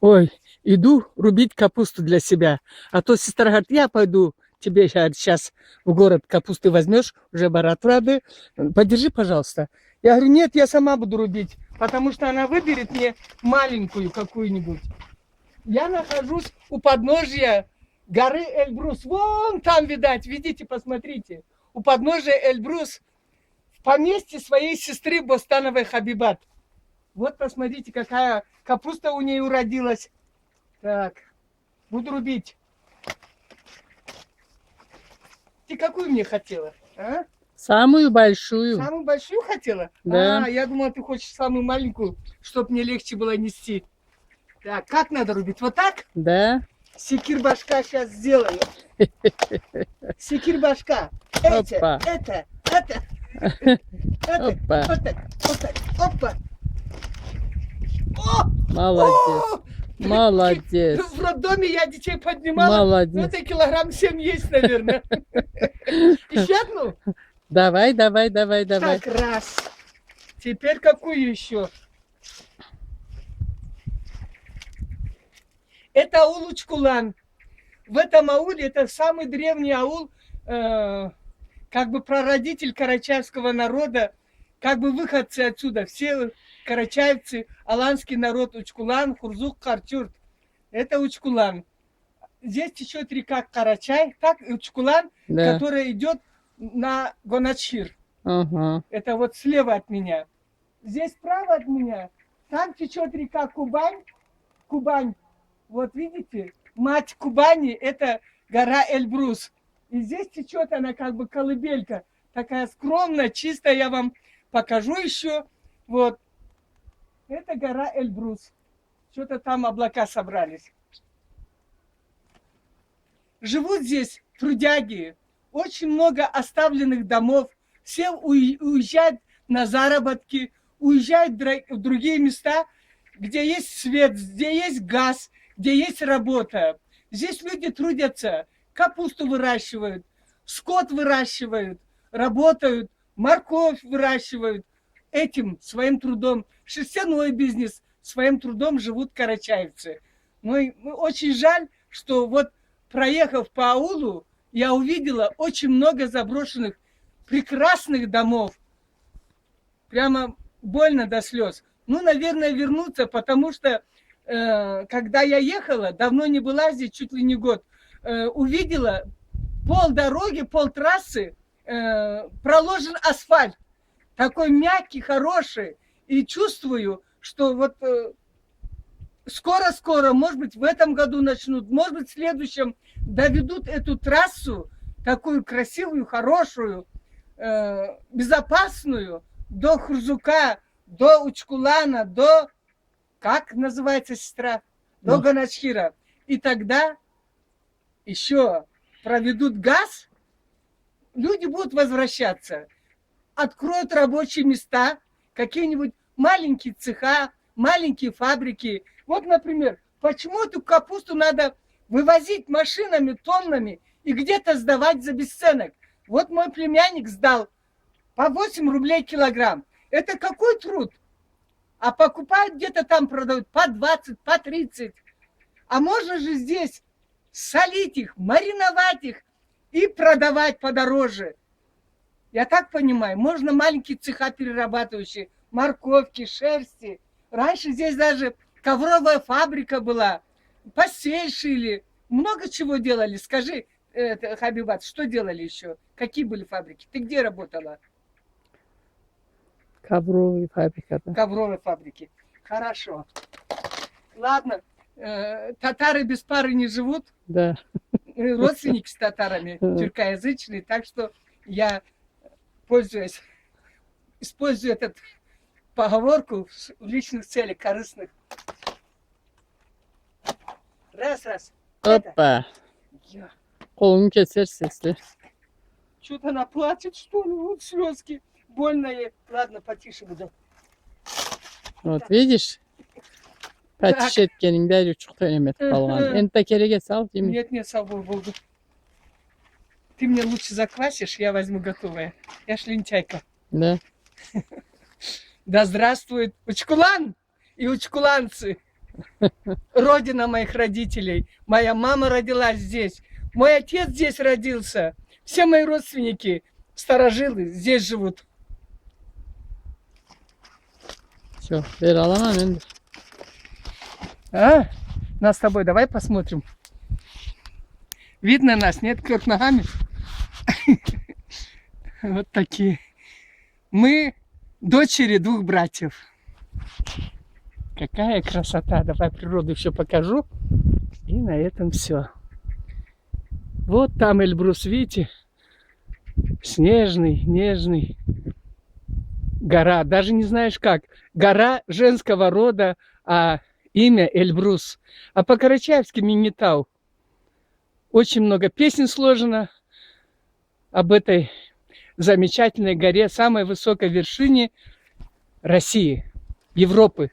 Ой, иду рубить капусту для себя. А то сестра говорит, я пойду, тебе сейчас в город капусты возьмешь, уже барат рады, подержи, пожалуйста. Я говорю, нет, я сама буду рубить, потому что она выберет мне маленькую какую-нибудь. Я нахожусь у подножия горы Эльбрус. Вон там, видать, видите, посмотрите. У подножия Эльбрус в поместье своей сестры Бостановой Хабибат. Вот посмотрите, какая капуста у нее уродилась. Так, буду рубить. Ты какую мне хотела? А? Самую большую. Самую большую хотела? Да. А, я думала, ты хочешь самую маленькую, чтобы мне легче было нести. Так, как надо рубить? Вот так? Да. Секир башка сейчас сделаю. Секир башка. Опа. Это. Опа. Вот так, вот так. Опа. О! Молодец. О! Молодец. В роддоме я детей поднимала. Молодец. Ну, это килограмм 7 есть, наверное. Еще одну? Давай. Так, раз. Теперь какую еще? Это аул Учкулан. В этом ауле, это самый древний аул, как бы прародитель карачаевского народа, как бы выходцы отсюда. Все карачаевцы, аланский народ Учкулан, Хурзук, Карчурт. Это Учкулан. Здесь течет река Карачай, так Учкулан, Да. которая идет на Гоначир. Ага. Это вот слева от меня. Здесь справа от меня, там течет река Кубань. Кубань. Вот видите, мать Кубани, это гора Эльбрус. И здесь течет она как бы колыбелька. Такая скромная, чистая, я вам покажу еще. Вот. Это гора Эльбрус. Что-то там облака собрались. Живут здесь трудяги. Очень много оставленных домов. Все уезжают на заработки, уезжают в другие места, где есть свет, где есть газ, где есть работа. Здесь люди трудятся, капусту выращивают, скот выращивают, работают, морковь выращивают. Этим своим трудом, шерстяной бизнес, своим трудом живут карачаевцы. Ну и очень жаль, что вот проехав по аулу, я увидела очень много заброшенных прекрасных домов. Прямо больно до слез. Ну, наверное, вернуться, потому что, когда я ехала, давно не была здесь, чуть ли не год, увидела пол дороги, пол трассы, проложен асфальт. Такой мягкий, хороший. И чувствую, что вот скоро-скоро, может быть, в этом году начнут, может быть, в следующем доведут эту трассу, такую красивую, хорошую, безопасную, до Хурзука, до Учкулана, до, как называется сестра? До Ганачхира. И тогда еще проведут газ, люди будут возвращаться, откроют рабочие места, какие-нибудь маленькие цеха, маленькие фабрики. Вот, например, почему эту капусту надо вывозить машинами, тоннами и где-то сдавать за бесценок? Вот мой племянник сдал по 8 рублей килограмм. Это какой труд? А покупают где-то там, продают по 20, по 30. А можно же здесь солить их, мариновать их и продавать подороже. Я так понимаю, можно маленькие цеха перерабатывающие, морковки, шерсти. Раньше здесь даже ковровая фабрика была, постель шили, много чего делали. Скажи, Хабибат, что делали еще? Какие были фабрики? Ты где работала? Ковровая фабрика. Ковровой фабрики. Хорошо. Ладно, татары без пары не живут. Да. Родственники с татарами тюркоязычные, так что я использую эту поговорку в личных целях, корыстных. Раз. Опа. Қолын kesersin. Что-то она плачет, что ли? Вот слезки. Больно ей. Ладно, потише буду. Вот видишь? Пәтіш еткеніңде әлі ұшық өнеметіп қалған. Енді пәкереге сал, деймін. Нет, собой буду. Ты мне лучше заквасишь, я возьму готовое. Я ж лентяйка. Да. Да здравствует Учкулан и учкуланцы. Родина моих родителей. Моя мама родилась здесь. Мой отец здесь родился. Все мои родственники, старожилы, здесь живут. Все, ver alamam Önder. А? Нас с тобой давай посмотрим. Видно нас, нет, кверх ногами? Вот такие. Мы дочери 2 братьев. Какая красота. Давай природу еще покажу. И на этом все. Вот там Эльбрус, видите? Снежный, нежный. Гора. Даже не знаешь как. Гора женского рода, а имя Эльбрус. А по-карачаевски Мингитау. Очень много песен сложено об этой замечательной горе, самой высокой вершине России, Европы.